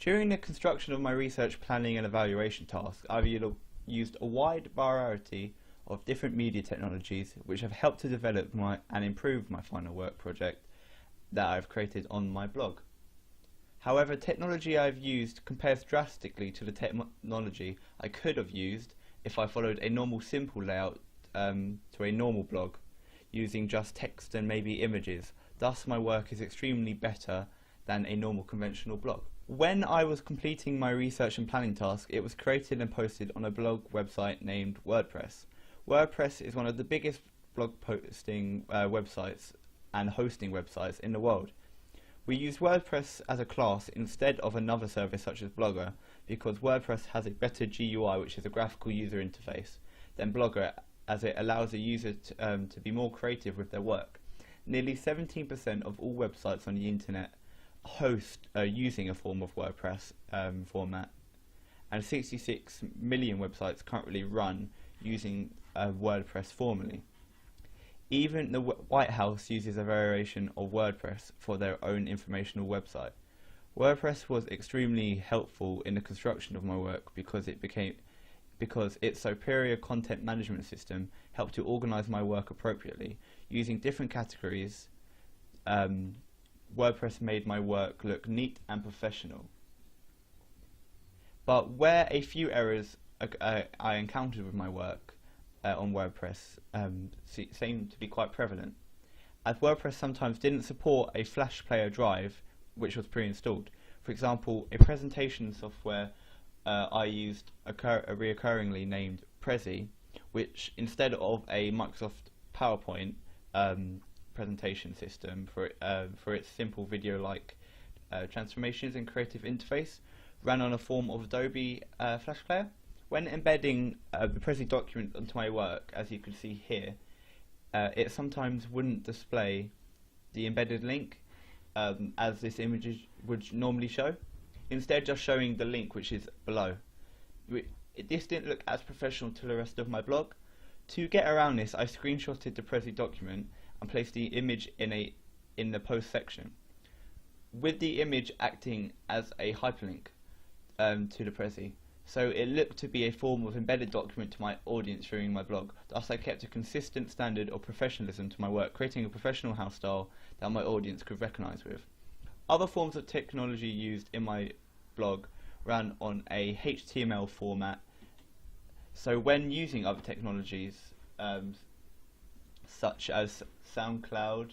During the construction of my research, planning and evaluation task, I've used a wide variety of different media technologies which have helped to develop and improve my final work project that I've created on my blog. However, technology I've used compares drastically to the technology I could have used if I followed a normal simple layout to a normal blog, using just text and maybe images. Thus my work is extremely better than a normal conventional blog. When I was completing my research and planning task, it was created and posted on a blog website named WordPress. WordPress is one of the biggest blog posting websites and hosting websites in the world. We use WordPress as a class instead of another service such as Blogger because WordPress has a better GUI, which is a graphical user interface, than Blogger, as it allows a user to be more creative with their work. Nearly 17% of all websites on the internet host using a form of WordPress format, and 66 million websites currently run using WordPress formally. Even the White House uses a variation of WordPress for their own informational website. WordPress was extremely helpful in the construction of my work because its superior content management system helped to organize my work appropriately. Using different categories, WordPress made my work look neat and professional. But where a few errors I encountered with my work on WordPress seem to be quite prevalent, as WordPress sometimes didn't support a Flash Player drive which was pre-installed. For example, a presentation software I used reoccurringly named Prezi, which instead of a Microsoft PowerPoint presentation system for its simple video-like transformations and creative interface, ran on a form of Adobe Flash Player. When embedding the Prezi document onto my work, as you can see here, it sometimes wouldn't display the embedded link as this image would normally show, instead just showing the link which is below. This didn't look as professional to the rest of my blog. To get around this, I screenshotted the Prezi document and placed the image in the post section, with the image acting as a hyperlink to the Prezi. So it looked to be a form of embedded document to my audience viewing my blog. Thus I kept a consistent standard of professionalism to my work, creating a professional house style that my audience could recognise with. Other forms of technology used in my blog ran on a HTML format. So when using other technologies such as SoundCloud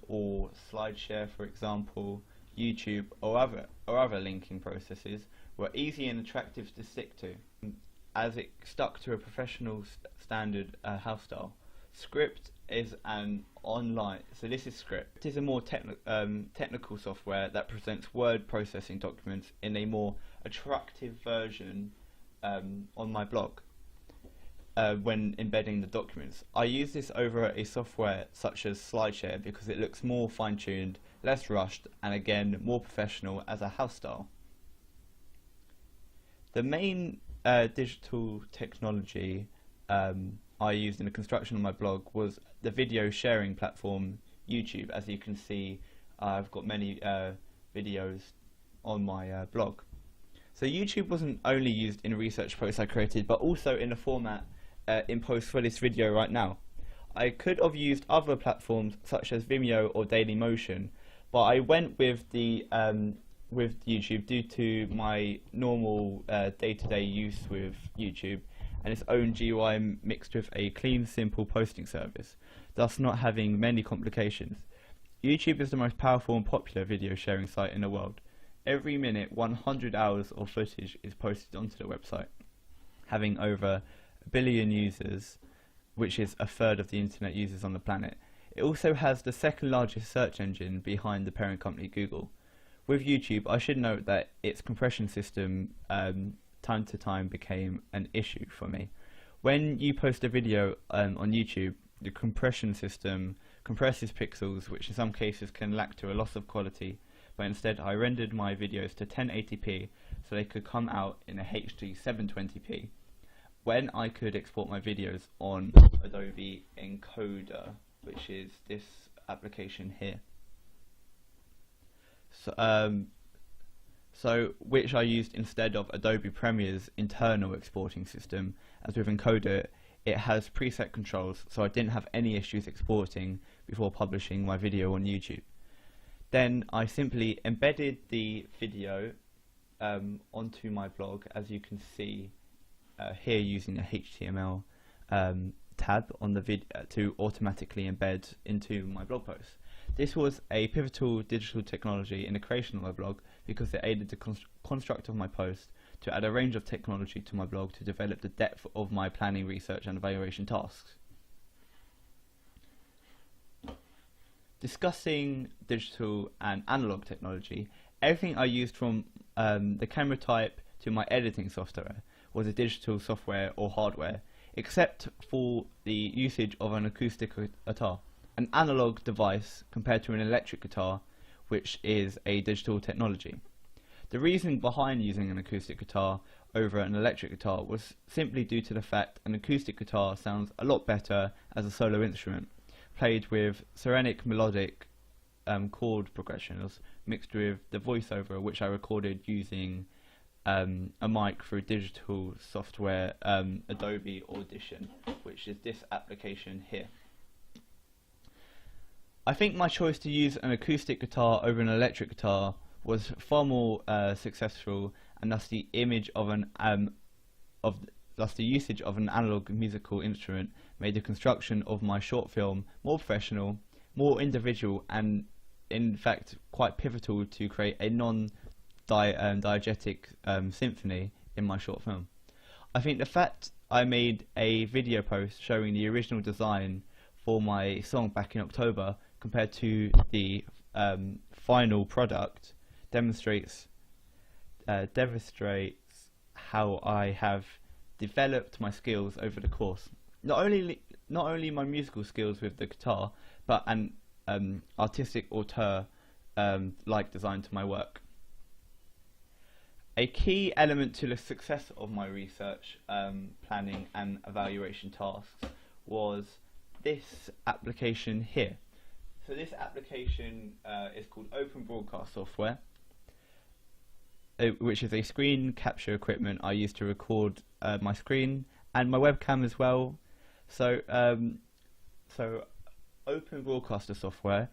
or SlideShare, for example, YouTube or other linking processes, were easy and attractive to stick to, as it stuck to a professional standard house style. Script is an online, so this is Script. It is a more technical software that presents word processing documents in a more attractive version on my blog when embedding the documents. I use this over a software such as SlideShare because it looks more fine-tuned, less rushed, and again more professional as a house style. The main digital technology I used in the construction of my blog was the video sharing platform YouTube. As you can see, I've got many videos on my blog. So YouTube wasn't only used in research posts I created, but also in the format in post for this video right now. I could have used other platforms such as Vimeo or Dailymotion, but I went with YouTube due to my normal day-to-day use with YouTube and its own GUI mixed with a clean, simple posting service, thus not having many complications. YouTube is the most powerful and popular video sharing site in the world. Every minute, 100 hours of footage is posted onto the website, having over 1 billion users, which is a third of the internet users on the planet. It also has the second largest search engine behind the parent company Google. With YouTube, I should note that its compression system time to time became an issue for me. When you post a video on YouTube, the compression system compresses pixels, which in some cases can lack to a loss of quality, but instead I rendered my videos to 1080p so they could come out in a HD 720p when I could export my videos on Adobe Encoder, which is this application here. so which I used instead of Adobe Premiere's internal exporting system, as with Encoder it has preset controls, so I didn't have any issues exporting before publishing my video on YouTube. Then I simply embedded the video onto my blog, as you can see here, using a HTML tab on the video to automatically embed into my blog post. This was a pivotal digital technology in the creation of my blog because it aided the construct of my post to add a range of technology to my blog to develop the depth of my planning, research and evaluation tasks. Discussing digital and analog technology, everything I used from the camera type to my editing software was a digital software or hardware, except for the usage of an acoustic guitar, an analog device compared to an electric guitar, which is a digital technology. The reason behind using an acoustic guitar over an electric guitar was simply due to the fact an acoustic guitar sounds a lot better as a solo instrument, played with serenic melodic chord progressions mixed with the voiceover, which I recorded using a mic through digital software Adobe Audition, which is this application here. I think my choice to use an acoustic guitar over an electric guitar was far more successful, and thus the image of thus the usage of an analog musical instrument made the construction of my short film more professional, more individual, and in fact quite pivotal to create a non-diegetic symphony in my short film. I think the fact I made a video post showing the original design for my song back in October compared to the final product demonstrates how I have developed my skills over the course. Not only my musical skills with the guitar, but an artistic auteur like design to my work. A key element to the success of my research, planning and evaluation tasks was this application here. So this application is called Open Broadcast Software, which is a screen capture equipment I use to record my screen and my webcam as well. So Open Broadcaster software,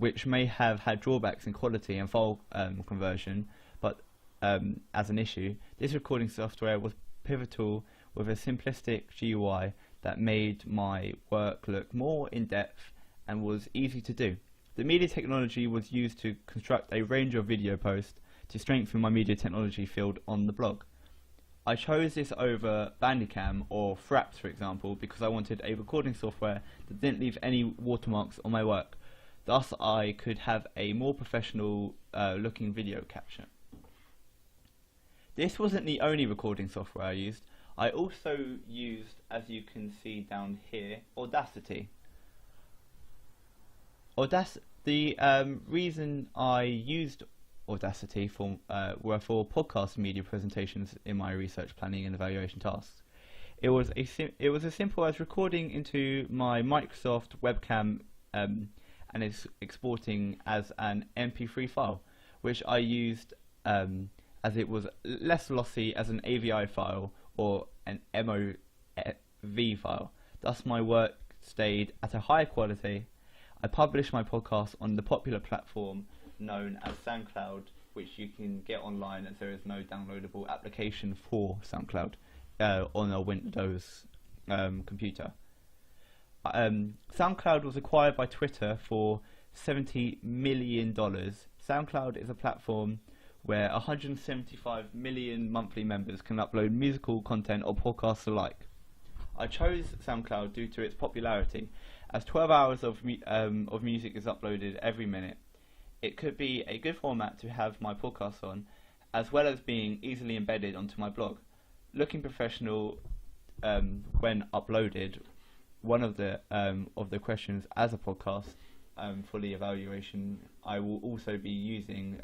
which may have had drawbacks in quality and file conversion, but as an issue, this recording software was pivotal with a simplistic GUI that made my work look more in-depth and was easy to do. The media technology was used to construct a range of video posts to strengthen my media technology field on the blog. I chose this over Bandicam or Fraps, for example, because I wanted a recording software that didn't leave any watermarks on my work. Thus I could have a more professional looking video capture. This wasn't the only recording software I used. I also used, as you can see down here, Audacity. The reason I used Audacity were for podcast media presentations in my research, planning and evaluation tasks. It was as simple as recording into my Microsoft webcam and it's exporting as an MP3 file, which I used as it was less lossy as an AVI file or an MOV file. Thus my work stayed at a higher quality. I published my podcast on the popular platform known as SoundCloud, which you can get online as there is no downloadable application for SoundCloud on a Windows computer. SoundCloud was acquired by Twitter for $70 million. SoundCloud is a platform where 175 million monthly members can upload musical content or podcasts alike. I chose SoundCloud due to its popularity, as 12 hours of music is uploaded every minute. It could be a good format to have my podcast on, as well as being easily embedded onto my blog. Looking professional when uploaded, one of the questions as a podcast for the evaluation, I will also be using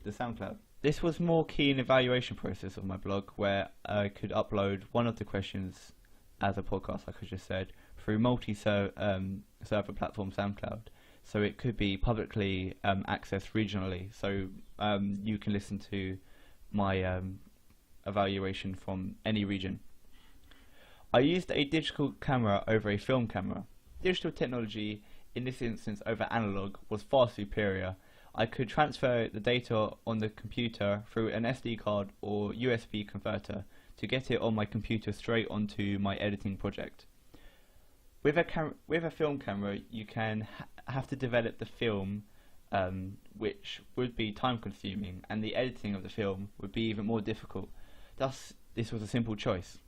the SoundCloud. This was more key in the evaluation process of my blog, where I could upload one of the questions as a podcast, like I just said, through multi-server platform SoundCloud. so it could be publicly accessed regionally, so you can listen to my evaluation from any region. I used a digital camera over a film camera. Digital technology, in this instance over analog, was far superior. I could transfer the data on the computer through an SD card or USB converter to get it on my computer straight onto my editing project. With a film camera, you can have to develop the film, which would be time consuming, and the editing of the film would be even more difficult. Thus, this was a simple choice.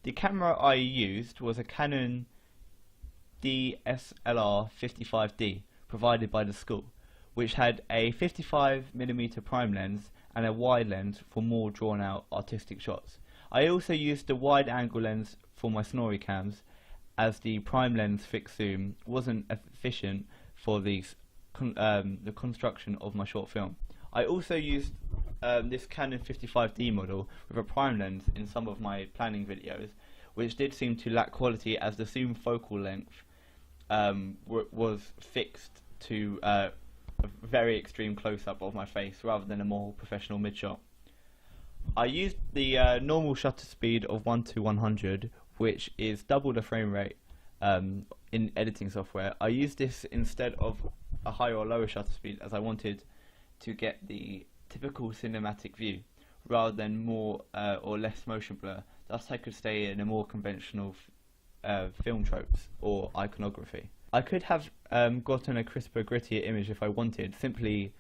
The camera I used was a Canon DSLR 55D provided by the school, which had a 55mm prime lens and a wide lens for more drawn out artistic shots. I also used the wide angle lens for my snorri cams, as the prime lens fixed zoom wasn't efficient for the construction of my short film. I also used this Canon 55D model with a prime lens in some of my planning videos, which did seem to lack quality as the zoom focal length was fixed to a very extreme close-up of my face rather than a more professional mid-shot. I used the normal shutter speed of 1:100, which is double the frame rate in editing software. I used this instead of a higher or lower shutter speed, as I wanted to get the typical cinematic view rather than more or less motion blur. Thus I could stay in a more conventional film tropes or iconography. I could have gotten a crisper, grittier image if I wanted, simply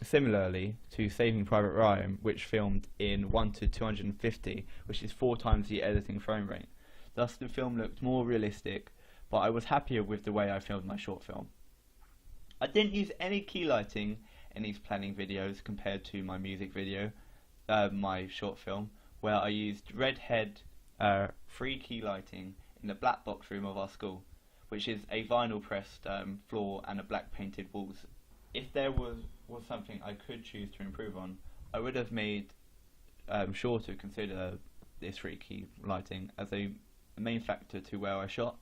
similarly to Saving Private Ryan, which filmed in 1:250, which is 4 times the editing frame rate. Thus the film looked more realistic, but I was happier with the way I filmed my short film. I didn't use any key lighting in these planning videos compared to my music video, my short film, where I used Redhead 3 key lighting in the black box room of our school, which is a vinyl pressed floor and a black painted walls. If there was something I could choose to improve on, I would have made sure to consider this 3 key lighting as a main factor to where I shot.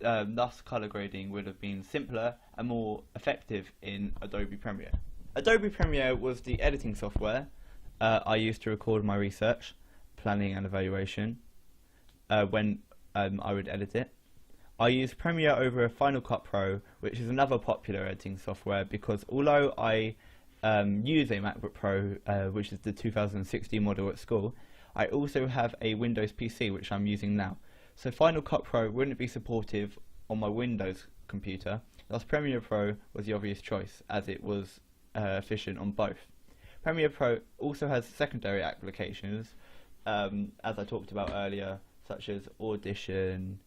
Thus colour grading would have been simpler and more effective in Adobe Premiere. Adobe Premiere was the editing software I used to record my research, planning and evaluation when I would edit it. I use Premiere over Final Cut Pro, which is another popular editing software, because although I use a MacBook Pro, which is the 2016 model at school, I also have a Windows PC which I'm using now. So Final Cut Pro wouldn't be supportive on my Windows computer, thus Premiere Pro was the obvious choice, as it was efficient on both. Premiere Pro also has secondary applications, as I talked about earlier, such as Audition,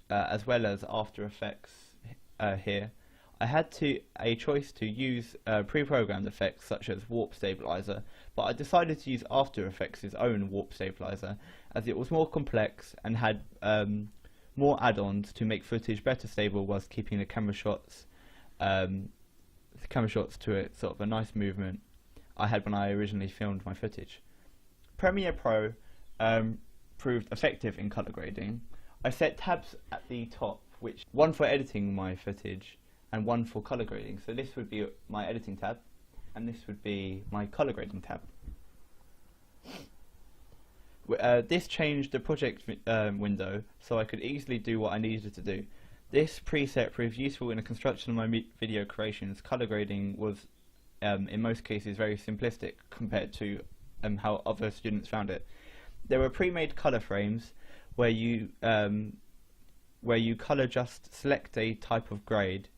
as well as After Effects here. I had a choice to use pre-programmed effects such as Warp Stabilizer, but I decided to use After Effects' own Warp Stabilizer, as it was more complex and had more add-ons to make footage better stable whilst keeping the camera shots to it sort of a nice movement I had when I originally filmed my footage. Premiere Pro proved effective in colour grading. I set tabs at the top, which one for editing my footage and one for colour grading. So this would be my editing tab, and this would be my colour grading tab. This changed the project window, so I could easily do what I needed to do. This preset proved useful in the construction of my video creations. Colour grading was, in most cases, very simplistic compared to how other students found it. There were pre-made colour frames where you colour just select a type of grade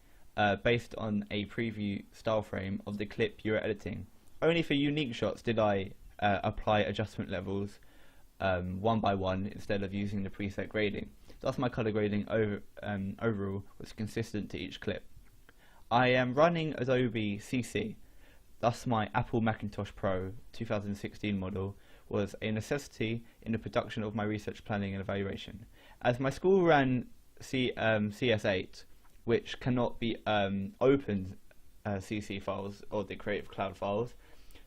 based on a preview style frame of the clip you were editing. Only for unique shots did I apply adjustment levels one by one instead of using the preset grading. Thus my colour grading overall was consistent to each clip. I am running Adobe CC, thus my Apple Macintosh Pro 2016 model was a necessity in the production of my research planning and evaluation. As my school ran CS8, which cannot be opened CC files or the Creative Cloud files,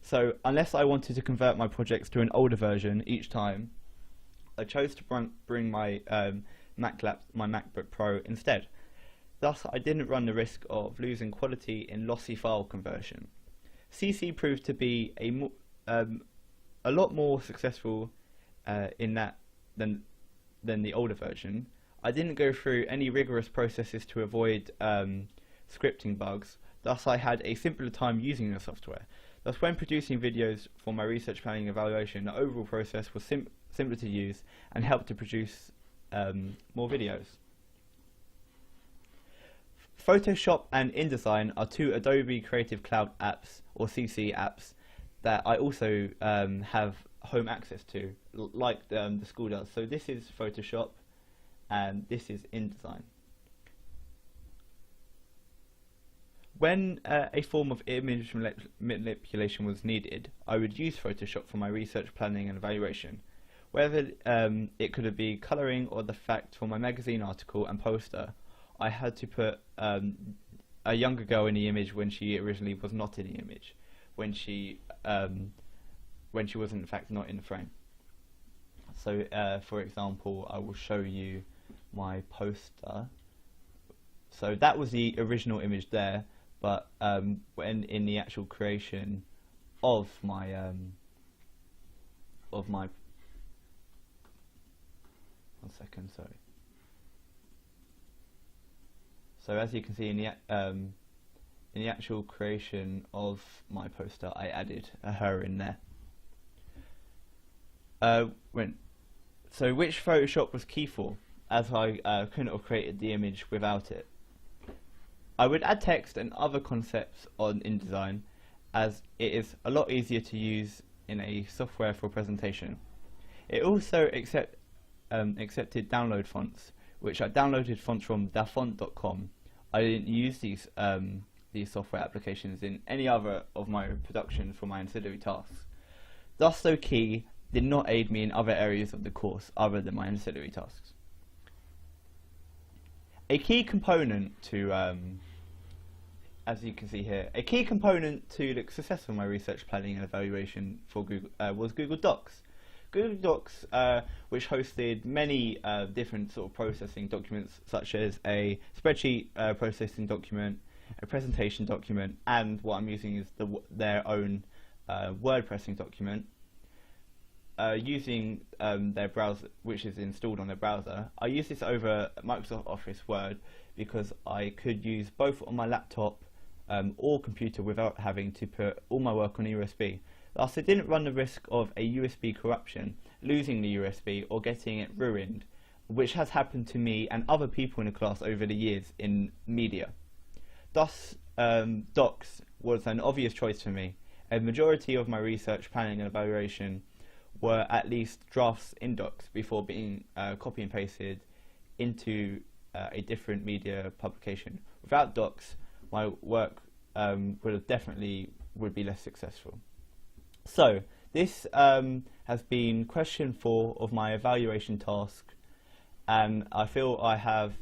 so unless I wanted to convert my projects to an older version each time, I chose to bring my my MacBook Pro instead. Thus, I didn't run the risk of losing quality in lossy file conversion. CC proved to be a lot more successful in that than the older version. I didn't go through any rigorous processes to avoid scripting bugs, thus I had a simpler time using the software. Thus, when producing videos for my research planning evaluation, the overall process was simpler to use and helped to produce more videos. Photoshop and InDesign are two Adobe Creative Cloud apps, or CC apps, that I also have home access to, like the school does. So this is Photoshop and this is InDesign. When a form of image manipulation was needed, I would use Photoshop for my research planning and evaluation. Whether it could be colouring or the fact for my magazine article and poster, I had to put a younger girl in the image when she originally was not in the image, when she was in fact not in the frame. So for example, I will show you my poster. So that was the original image there, but when in the actual creation of my one second, sorry. So as you can see in the actual creation of my poster, I added her in there. So which Photoshop was key for, as I couldn't have created the image without it. I would add text and other concepts on InDesign, as it is a lot easier to use in a software for presentation. It also accepted download fonts, which I downloaded fonts from dafont.com. I didn't use these software applications in any other of my production for my ancillary tasks. Thus, though key, did not aid me in other areas of the course other than my ancillary tasks. A key component to, as you can see here, a key component to the success of my research planning and evaluation for Google was Google Docs. Google Docs, which hosted many different sort of processing documents, such as a spreadsheet processing document, a presentation document, and what I'm using is their own word processing document. Using their browser, which is installed on their browser, I use this over Microsoft Office Word because I could use both on my laptop or computer without having to put all my work on a USB. Thus, I didn't run the risk of a USB corruption, losing the USB, or getting it ruined, which has happened to me and other people in the class over the years in media. Thus, Docs was an obvious choice for me. A majority of my research planning and evaluation were at least drafts in Docs before being copy and pasted into a different media publication. Without Docs, my work would be less successful. So this has been question 4 of my evaluation task, and I feel I have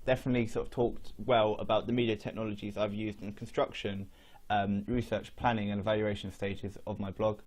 definitely sort of talked well about the media technologies I've used in construction, research, planning and evaluation stages of my blog.